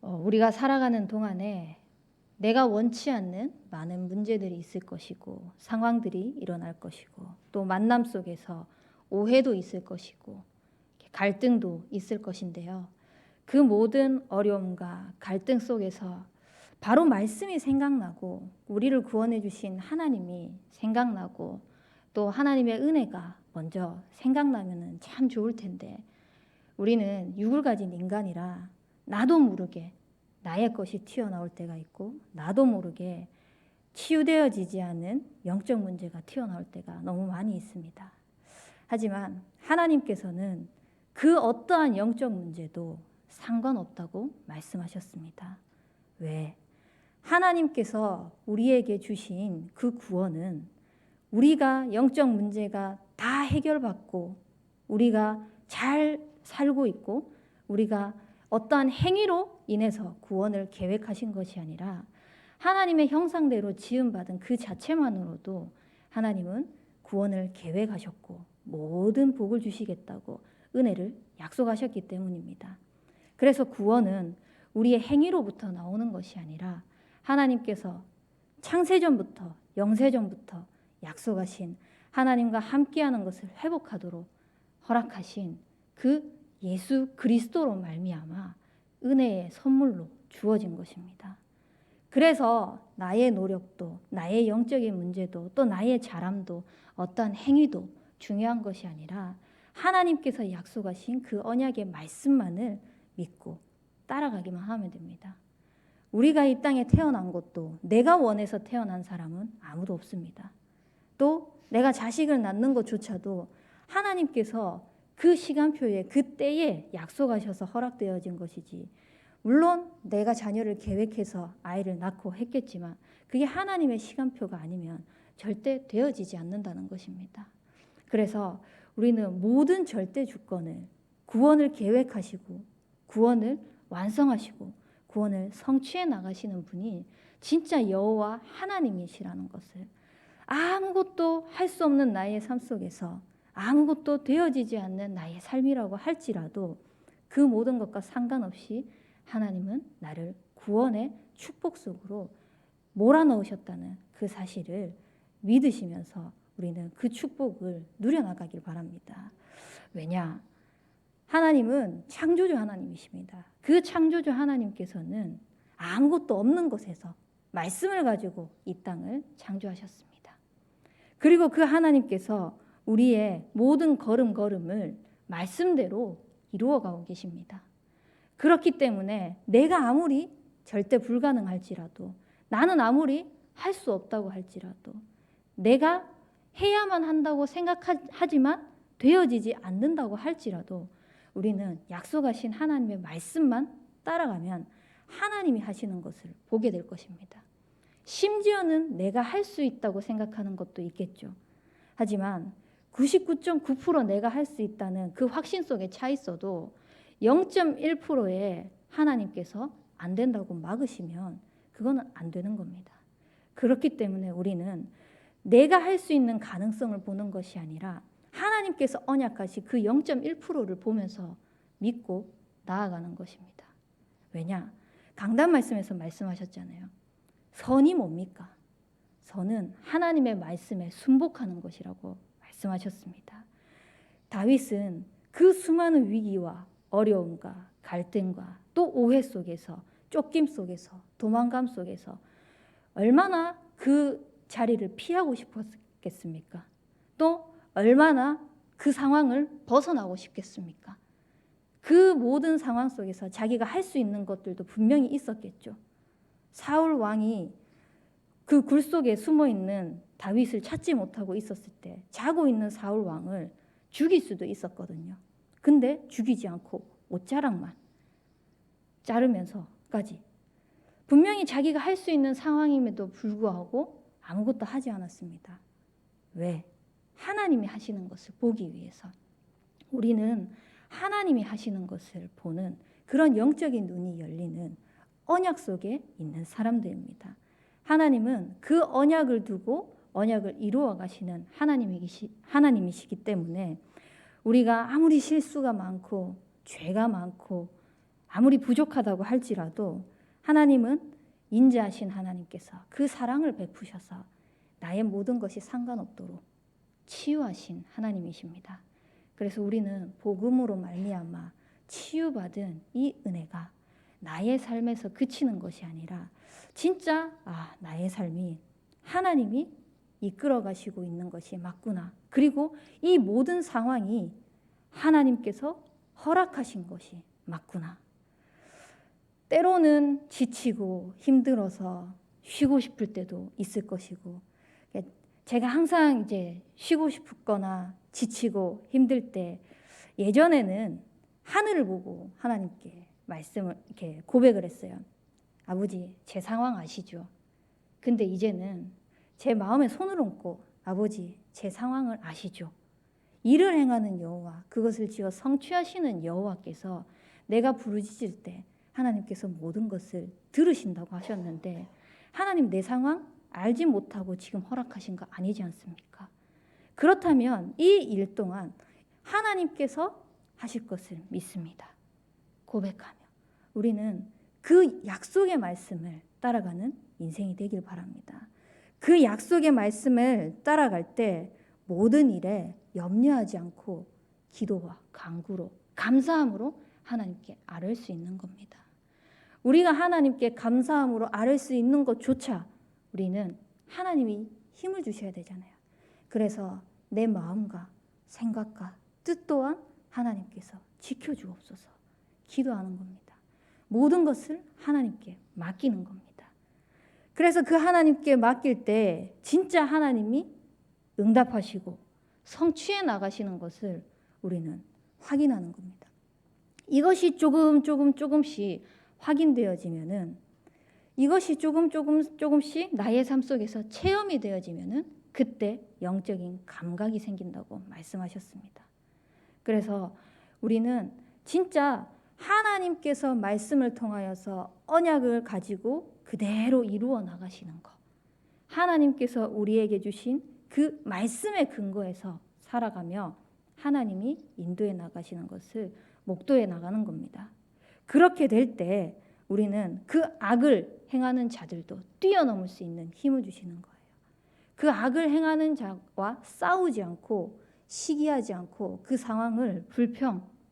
우리가 살아가는 동안에 내가 원치 않는 많은 문제들이 있을 것이고 상황들이 일어날 것이고 또 만남 속에서 오해도 있을 것이고 갈등도 있을 것인데요. 그 모든 어려움과 갈등 속에서 바로 말씀이 생각나고 우리를 구원해 주신 하나님이 생각나고 또 하나님의 은혜가 먼저 생각나면 참 좋을 텐데 우리는 육을 가진 인간이라 나도 모르게 나의 것이 튀어나올 때가 있고 나도 모르게 치유되어지지 않은 영적 문제가 튀어나올 때가 너무 많이 있습니다. 하지만 하나님께서는 그 어떠한 영적 문제도 상관없다고 말씀하셨습니다. 왜? 하나님께서 우리에게 주신 그 구원은 우리가 영적 문제가 다 해결받고 우리가 잘 살고 있고 우리가 어떠한 행위로 인해서 구원을 계획하신 것이 아니라 하나님의 형상대로 지음받은 그 자체만으로도 하나님은 구원을 계획하셨고 모든 복을 주시겠다고 은혜를 약속하셨기 때문입니다. 그래서 구원은 우리의 행위로부터 나오는 것이 아니라 하나님께서 창세전부터 영세전부터 약속하신 하나님과 함께하는 것을 회복하도록 허락하신 그 예수 그리스도로 말미암아 은혜의 선물로 주어진 것입니다. 그래서 나의 노력도 나의 영적인 문제도 또 나의 잘함도 어떠한 행위도 중요한 것이 아니라 하나님께서 약속하신 그 언약의 말씀만을 믿고 따라가기만 하면 됩니다. 우리가 이 땅에 태어난 것도 내가 원해서 태어난 사람은 아무도 없습니다. 또 내가 자식을 낳는 것조차도 하나님께서 그 시간표에 그 때에 약속하셔서 허락되어진 것이지 물론 내가 자녀를 계획해서 아이를 낳고 했겠지만 그게 하나님의 시간표가 아니면 절대 되어지지 않는다는 것입니다. 그래서 우리는 모든 절대 주권을 구원을 계획하시고 구원을 완성하시고 구원을 성취해 나가시는 분이 진짜 여호와 하나님이시라는 것을 아무것도 할 수 없는 나의 삶 속에서 아무것도 되어지지 않는 나의 삶이라고 할지라도 그 모든 것과 상관없이 하나님은 나를 구원의 축복 속으로 몰아넣으셨다는 그 사실을 믿으시면서 우리는 그 축복을 누려나가길 바랍니다. 왜냐? 하나님은 창조주 하나님이십니다. 그 창조주 하나님께서는 아무것도 없는 곳에서 말씀을 가지고 이 땅을 창조하셨습니다. 그리고 그 하나님께서 우리의 모든 걸음걸음을 말씀대로 이루어가고 계십니다. 그렇기 때문에 내가 아무리 절대 불가능할지라도 나는 아무리 할 수 없다고 할지라도 내가 해야만 한다고 생각하지만 되어지지 않는다고 할지라도 우리는 약속하신 하나님의 말씀만 따라가면 하나님이 하시는 것을 보게 될 것입니다. 심지어는 내가 할 수 있다고 생각하는 것도 있겠죠. 하지만 99.9% 내가 할 수 있다는 그 확신 속에 차 있어도 0.1%에 하나님께서 안 된다고 막으시면 그거는 안 되는 겁니다. 그렇기 때문에 우리는 내가 할 수 있는 가능성을 보는 것이 아니라 하나님께서 언약하신 그 0.1%를 보면서 믿고 나아가는 것입니다. 왜냐? 강단 말씀에서 말씀하셨잖아요. 선이 뭡니까? 선은 하나님의 말씀에 순복하는 것이라고 말씀하셨습니다. 다윗은 그 수많은 위기와 어려움과 갈등과 또 오해 속에서 쫓김 속에서 도망감 속에서 얼마나 그 자리를 피하고 싶었겠습니까? 또 얼마나 그 상황을 벗어나고 싶겠습니까? 그 모든 상황 속에서 자기가 할 수 있는 것들도 분명히 있었겠죠. 사울 왕이 그 굴 속에 숨어 있는 다윗을 찾지 못하고 있었을 때 자고 있는 사울 왕을 죽일 수도 있었거든요. 근데 죽이지 않고 옷자락만 자르면서까지 분명히 자기가 할 수 있는 상황임에도 불구하고 아무것도 하지 않았습니다. 왜? 하나님이 하시는 것을 보기 위해서. 우리는 하나님이 하시는 것을 보는 그런 영적인 눈이 열리는 언약 속에 있는 사람들입니다. 하나님은 그 언약을 두고 언약을 이루어 가시는 하나님이시기 때문에 우리가 아무리 실수가 많고 죄가 많고 아무리 부족하다고 할지라도 하나님은 인자하신 하나님께서 그 사랑을 베푸셔서 나의 모든 것이 상관없도록 치유하신 하나님이십니다. 그래서 우리는 복음으로 말미암아 치유받은 이 은혜가 나의 삶에서 그치는 것이 아니라 진짜 나의 삶이 하나님이 이끌어 가시고 있는 것이 맞구나. 그리고 이 모든 상황이 하나님께서 허락하신 것이 맞구나. 때로는 지치고 힘들어서 쉬고 싶을 때도 있을 것이고, 제가 항상 이제 쉬고 싶거나 지치고 힘들 때 예전에는 하늘을 보고 하나님께 말씀을 이렇게 고백을 했어요. 아버지, 제 상황 아시죠? 근데 이제는 제 마음에 손을 얹고 아버지, 제 상황을 아시죠? 일을 행하는 여호와, 그것을 지어 성취하시는 여호와께서 내가 부르짖을 때 하나님께서 모든 것을 들으신다고 하셨는데, 하나님 내 상황 알지 못하고 지금 허락하신 거 아니지 않습니까? 그렇다면 이 일 동안 하나님께서 하실 것을 믿습니다. 고백하며 우리는 그 약속의 말씀을 따라가는 인생이 되길 바랍니다. 그 약속의 말씀을 따라갈 때 모든 일에 염려하지 않고 기도와 간구로 감사함으로 하나님께 아뢰을 수 있는 겁니다. 우리가 하나님께 감사함으로 아뢰을 수 있는 것조차 우리는 하나님이 힘을 주셔야 되잖아요. 그래서 내 마음과 생각과 뜻 또한 하나님께서 지켜주옵소서 기도하는 겁니다. 모든 것을 하나님께 맡기는 겁니다. 그래서 그 하나님께 맡길 때 진짜 하나님이 응답하시고 성취해 나가시는 것을 우리는 확인하는 겁니다. 이것이 조금씩 확인되어지면은, 이것이 조금씩 나의 삶 속에서 체험이 되어지면은 그때 영적인 감각이 생긴다고 말씀하셨습니다. 그래서 우리는 진짜 하나님께서 말씀을 통하여서 언약을 가지고 그대로 이루어 나가시는 것, 하나님께서 우리에게 주신 그 말씀의 근거에서 살아가며 하나님이 인도해 나가시는 것을 목도해 나가는 겁니다. 그렇게 될 때 우리는 그 악을 행하는 자들도 뛰어넘을 수 있는 힘을 주시는 거예요. 그 악을 행하는 자와 싸우지 않고 시기하지 않고 그 상황을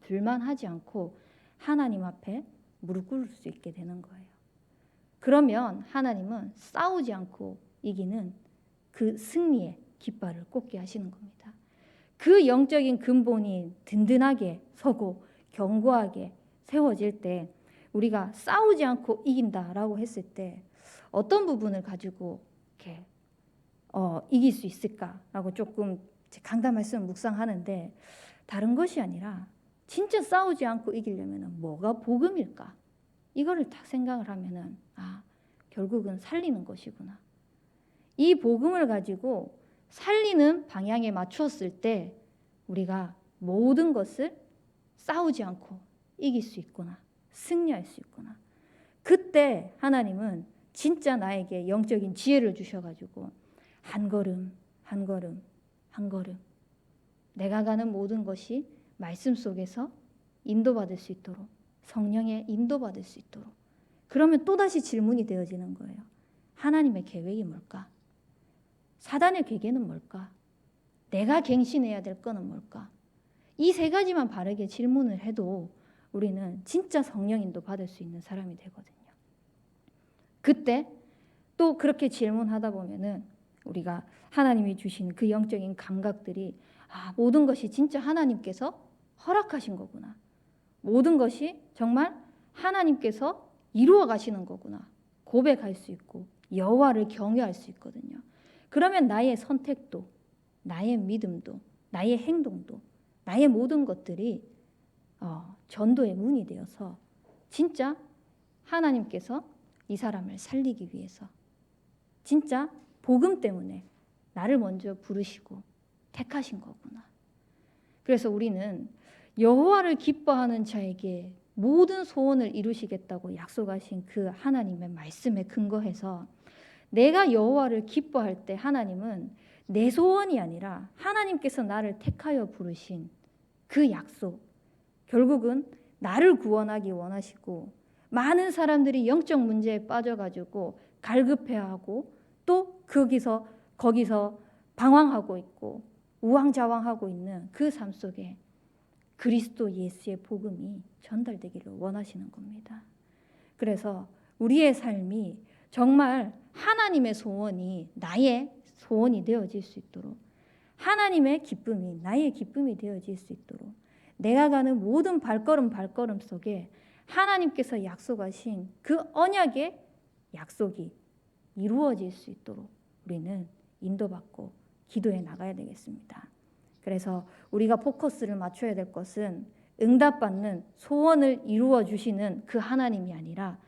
불만하지 않고 하나님 앞에 무릎 꿇을 수 있게 되는 거예요. 그러면 하나님은 싸우지 않고 이기는 그 승리의 깃발을 꽂게 하시는 겁니다. 그 영적인 근본이 든든하게 서고 견고하게 세워질 때 우리가 싸우지 않고 이긴다라고 했을 때 어떤 부분을 가지고 이렇게 이길 수 있을까라고 조금 강단 말씀을 묵상하는데, 다른 것이 아니라 진짜 싸우지 않고 이기려면 뭐가 복음일까? 이거를 딱 생각을 하면은 결국은 살리는 것이구나. 이 복음을 가지고 살리는 방향에 맞추었을 때 우리가 모든 것을 싸우지 않고 이길 수 있구나. 승리할 수 있구나. 그때 하나님은 진짜 나에게 영적인 지혜를 주셔가지고 한 걸음 한 걸음 한 걸음 내가 가는 모든 것이 말씀 속에서 인도받을 수 있도록, 성령의 인도받을 수 있도록. 그러면 또다시 질문이 되어지는 거예요. 하나님의 계획이 뭘까? 사단의 계획은 뭘까? 내가 갱신해야 될 거는 뭘까? 이 세 가지만 바르게 질문을 해도 우리는 진짜 성령 인도 받을 수 있는 사람이 되거든요. 그때 또 그렇게 질문하다 보면은 우리가 하나님이 주신 그 영적인 감각들이 모든 것이 진짜 하나님께서 허락하신 거구나. 모든 것이 정말 하나님께서 이루어 가시는 거구나. 고백할 수 있고 여호와를 경외할 수 있거든요. 그러면 나의 선택도, 나의 믿음도, 나의 행동도, 나의 모든 것들이 전도의 문이 되어서 진짜 하나님께서 이 사람을 살리기 위해서 진짜 복음 때문에 나를 먼저 부르시고 택하신 거구나. 그래서 우리는 여호와를 기뻐하는 자에게 모든 소원을 이루시겠다고 약속하신 그 하나님의 말씀에 근거해서 내가 여호와를 기뻐할 때 하나님은 내 소원이 아니라 하나님께서 나를 택하여 부르신 그 약속, 결국은 나를 구원하기 원하시고 많은 사람들이 영적 문제에 빠져가지고 갈급해하고 또 거기서 방황하고 있고 우왕좌왕하고 있는 그 삶 속에 그리스도 예수의 복음이 전달되기를 원하시는 겁니다. 그래서 우리의 삶이 정말 하나님의 소원이 나의 소원이 되어질 수 있도록, 하나님의 기쁨이 나의 기쁨이 되어질 수 있도록, 내가 가는 모든 발걸음 속에 하나님께서 약속하신 그 언약의 약속이 이루어질 수 있도록 우리는 인도받고 기도해 나가야 되겠습니다. 그래서 우리가 포커스를 맞춰야 될 것은 응답받는 소원을 이루어 주시는 그 하나님이 아니라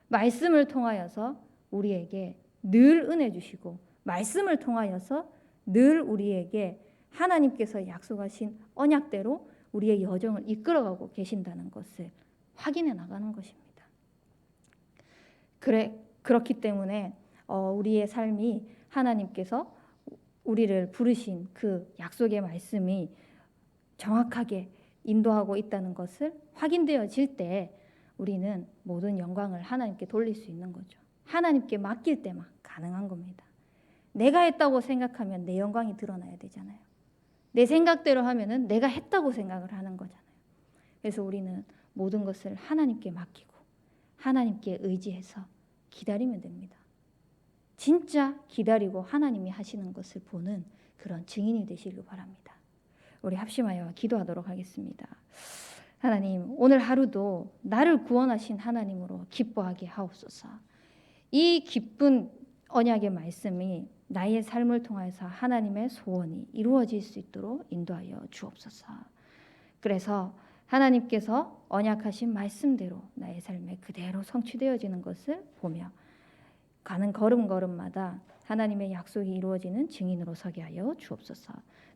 말씀을 통하여서 우리에게 늘 은혜 주시고 말씀을 통하여서 늘 우리에게 하나님께서 약속하신 언약대로 우리의 여정을 이끌어가고 계신다는 것을 확인해 나가는 것입니다. 그렇기 때문에 우리의 삶이 하나님께서 우리를 부르신 그 약속의 말씀이 정확하게 인도하고 있다는 것을 확인되어질 때 우리는 모든 영광을 하나님께 돌릴 수 있는 거죠. 하나님께 맡길 때만 가능한 겁니다. 내가 했다고 생각하면 내 영광이 드러나야 되잖아요. 내 생각대로 하면은 내가 했다고 생각을 하는 거잖아요. 그래서 우리는 모든 것을 하나님께 맡기고 하나님께 의지해서 기다리면 됩니다. 진짜 기다리고 하나님이 하시는 것을 보는 그런 증인이 되시길 바랍니다. 우리 합심하여 기도하도록 하겠습니다. 하나님, 오늘 하루도 나를 구원하신 하나님으로 기뻐하게 하옵소서. 이 기쁜 언약의 말씀이 나의 삶을 통해서 하나님의 소원이 이루어질 수 있도록 인도하여 주옵소서. 그래서 하나님께서 언약하신 말씀대로 나의 삶에 그대로 성취되어지는 것을 보며 가는 걸음걸음마다 하나님의 약속이 이루어지는 증인으로 서게 하여 주옵소서.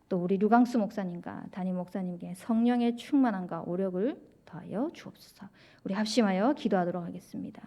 또 우리 류강수 목사님과 담임 목사님께 성령의 충만함과 오력을 더하여 주옵소서. 우리 합심하여 기도하도록 하겠습니다.